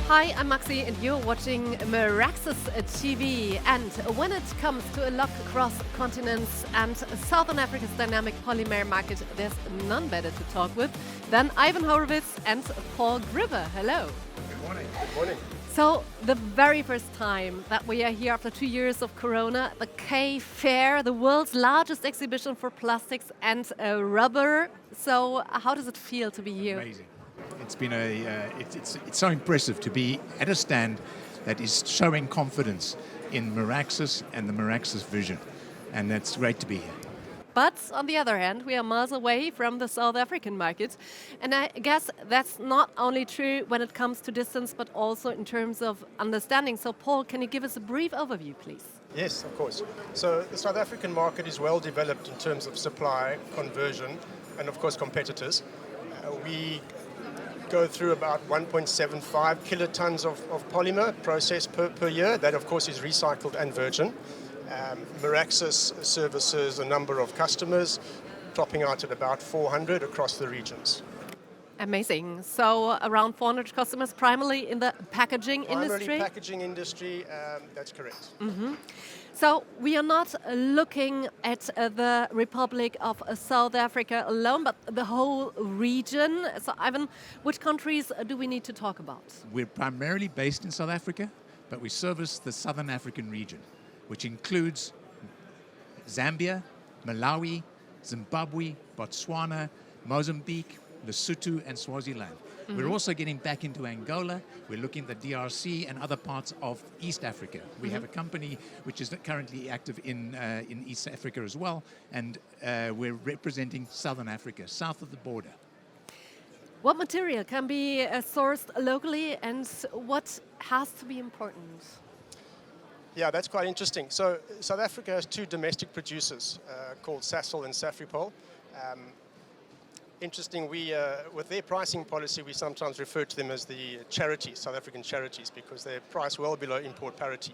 Hi, I'm Maxi and you're watching Meraxus TV. And when it comes to a look across continents and Southern Africa's dynamic polymer market, there's none better to talk with than Ivan Horowitz and Paul Gribbe. Hello. Good morning. Good morning. So, the very first time that we are here after 2 years of Corona, the K Fair, the world's largest exhibition for plastics and rubber. So, how does it feel to be here? Amazing. It's been it's so impressive to be at a stand that is showing confidence in Meraxus and the Meraxus vision, and that's great to be here. But on the other hand, we are miles away from the South African market. And I guess that's not only true when it comes to distance, but also in terms of understanding. So, Paul, can you give us a brief overview, please? Yes, of course. So the South African market is well developed in terms of supply, conversion, and of course competitors. We go through about 1.75 kilotons of polymer processed per year. That, of course, is recycled and virgin. Meraxus services a number of customers, topping out at about 400 across the regions. Amazing. So around 400 customers, primarily in the packaging industry? Primarily packaging industry, that's correct. Mm-hmm. So we are not looking at the Republic of South Africa alone, but the whole region. So Ivan, which countries do we need to talk about? We're primarily based in South Africa, but we service the Southern African region, which includes Zambia, Malawi, Zimbabwe, Botswana, Mozambique, Lesotho and Swaziland. Mm-hmm. We're also getting back into Angola. We're looking at the DRC and other parts of East Africa. We have a company which is currently active in East Africa as well, and we're representing Southern Africa, south of the border. What material can be sourced locally and what has to be important? Yeah, that's quite interesting. So South Africa has two domestic producers called Sasol and Safripol. Interesting, with their pricing policy, we sometimes refer to them as the charities, South African charities, because they're priced well below import parity.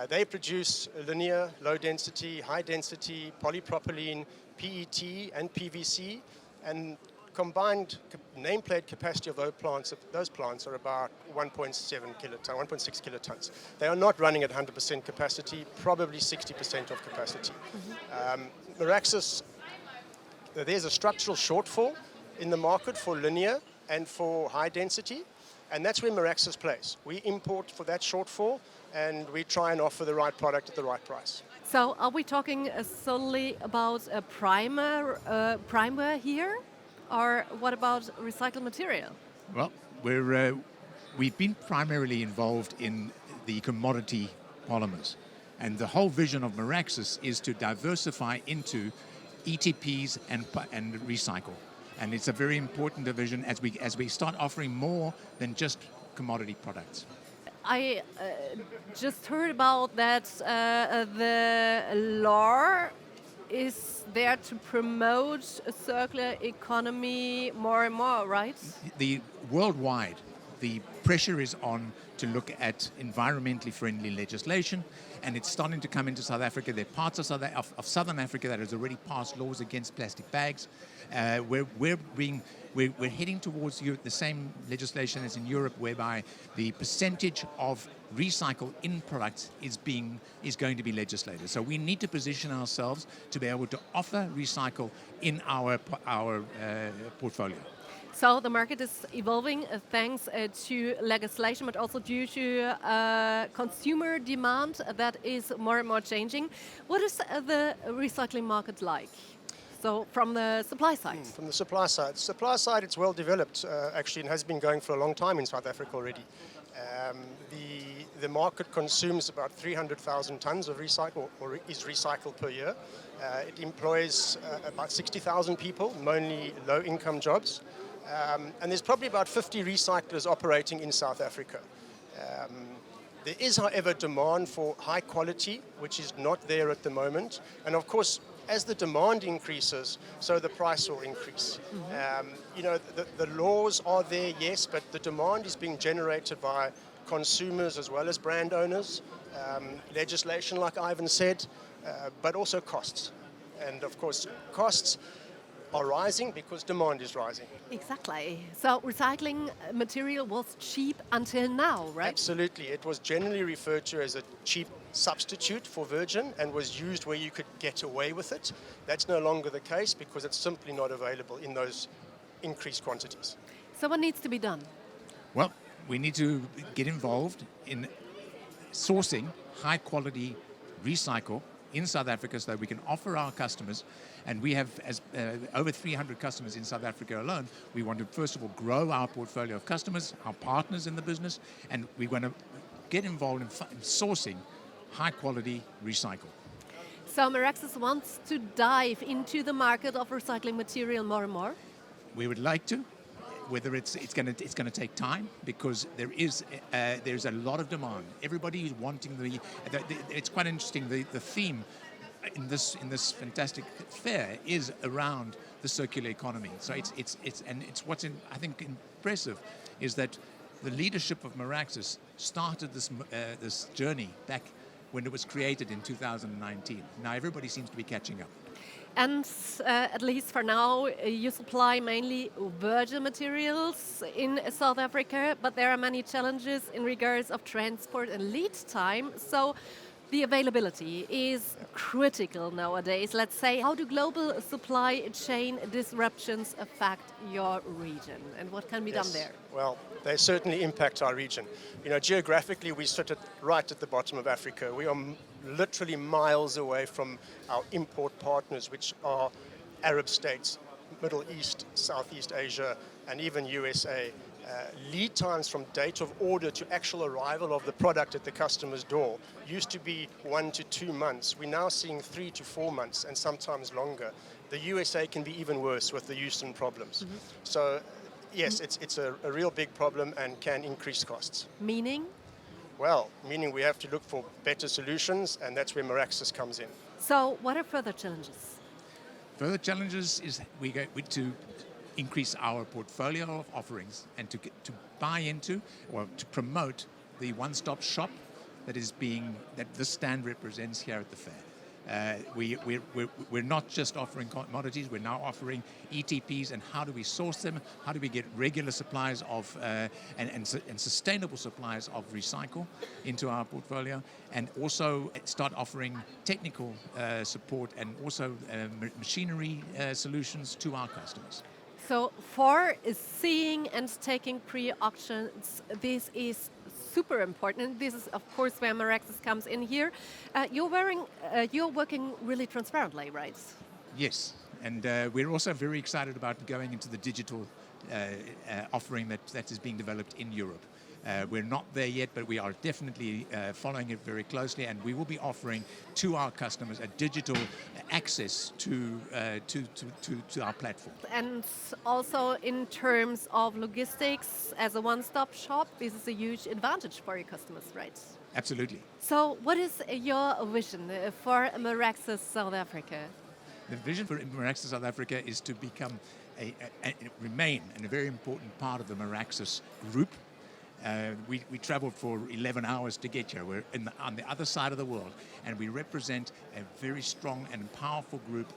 They produce linear, low density, high density, polypropylene, PET and PVC, and combined nameplate capacity of those plants are about 1.6 kilotons. They are not running at 100% capacity, probably 60% of capacity. Meraxus, there's a structural shortfall in the market for linear and for high density, and that's where Meraxus plays. We import for that shortfall, and we try and offer the right product at the right price. So are we talking solely about a primer here, or what about recycled material? Well, we've been primarily involved in the commodity polymers, and the whole vision of Meraxus is to diversify into ETPs and recycle, and it's a very important division as we start offering more than just commodity products. I just heard about that the law is there to promote a circular economy more and more, right? Worldwide, the pressure is on to look at environmentally friendly legislation, and it's starting to come into South Africa. There are parts of Southern Africa that has already passed laws against plastic bags. We're heading towards the same legislation as in Europe, whereby the percentage of recycle in products is going to be legislated. So we need to position ourselves to be able to offer recycle in our portfolio. So the market is evolving thanks to legislation, but also due to consumer demand that is more and more changing. What is the recycling market like? So from the supply side? From the supply side, it's well developed actually, and has been going for a long time in South Africa already. The market consumes about 300,000 tons of recycle, or is recycled per year. It employs about 60,000 people, mainly low-income jobs. And there's probably about 50 recyclers operating in South Africa. There is, however, demand for high quality, which is not there at the moment. And of course, as the demand increases, so the price will increase. The laws are there, yes, but the demand is being generated by consumers as well as brand owners, legislation, like Ivan said, but also costs. And of course, costs are rising because demand is rising. Exactly. So recycling material was cheap until now, right? Absolutely. It was generally referred to as a cheap substitute for virgin and was used where you could get away with it. That's no longer the case because it's simply not available in those increased quantities. So what needs to be done? Well, we need to get involved in sourcing high quality recycle in South Africa so that we can offer our customers, and we have over 300 customers in South Africa alone. We want to first of all grow our portfolio of customers, our partners in the business, and we want to get involved in sourcing high quality recycle. So Meraxus wants to dive into the market of recycling material more and more? We would like to. Whether it's going to take time because there's a lot of demand. Everybody is wanting it's quite interesting. The theme in this fantastic fair is around the circular economy. So it's what's I think impressive is that the leadership of Meraxus started this journey back when it was created in 2019. Now everybody seems to be catching up. And at least for now, you supply mainly virgin materials in South Africa, but there are many challenges in regards of transport and lead time. So the availability is critical nowadays. Let's say, how do global supply chain disruptions affect your region, and what can be done there? Well, they certainly impact our region. You know, geographically, we sit right at the bottom of Africa. We are literally miles away from our import partners, which are Arab states, Middle East, Southeast Asia, and even USA. Lead times from date of order to actual arrival of the product at the customer's door used to be 1 to 2 months. We're now seeing 3 to 4 months and sometimes longer. The USA can be even worse with the Houston problems. Mm-hmm. So, yes, it's a real big problem and can increase costs. Meaning? Well, meaning we have to look for better solutions, and that's where Meraxus comes in. So, what are further challenges? Further challenges is we to increase our portfolio of offerings and to buy into or to promote the one-stop shop that this stand represents here at the fair. We're not just offering commodities, we're now offering ETPs, and how do we source them? How do we get regular supplies of and sustainable supplies of recycle into our portfolio, and also start offering technical support and also machinery solutions to our customers. So for seeing and taking pre-auctions, this is super important. And this is, of course, where Meraxus comes in here. You're working really transparently, right? Yes, and we're also very excited about going into the digital offering that is being developed in Europe. We're not there yet, but we are definitely following it very closely, and we will be offering to our customers a digital access to our platform. And also in terms of logistics, as a one-stop shop, this is a huge advantage for your customers, right? Absolutely. So what is your vision for Meraxus South Africa? The vision for Meraxus South Africa is to become remain a very important part of the Meraxus group. We traveled for 11 hours to get here. We're on the other side of the world, and we represent a very strong and powerful group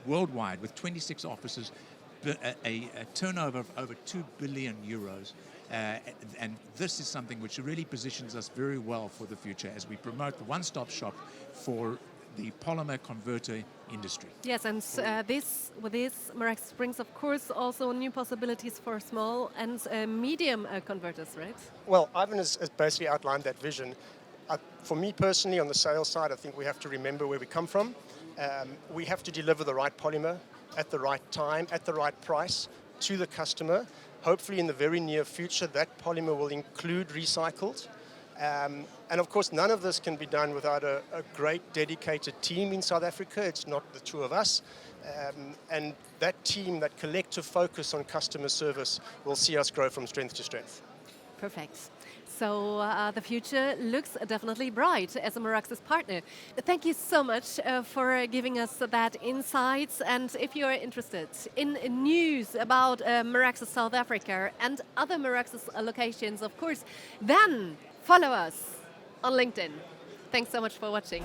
worldwide with 26 offices, a turnover of over 2 billion euros. And this is something which really positions us very well for the future as we promote the one-stop shop for the polymer converter industry. Yes, and with this, Meraxus brings, of course, also new possibilities for small and medium converters, right? Well, Ivan has basically outlined that vision. For me personally, on the sales side, I think we have to remember where we come from. We have to deliver the right polymer at the right time, at the right price to the customer. Hopefully in the very near future, that polymer will include recycled. And of course, none of this can be done without a great dedicated team in South Africa. It's not the two of us. And that team, that collective focus on customer service will see us grow from strength to strength. Perfect. So the future looks definitely bright as a Meraxus partner. Thank you so much for giving us that insights. And if you are interested in news about Meraxus South Africa and other Meraxus locations, of course, then follow us on LinkedIn. Thanks so much for watching.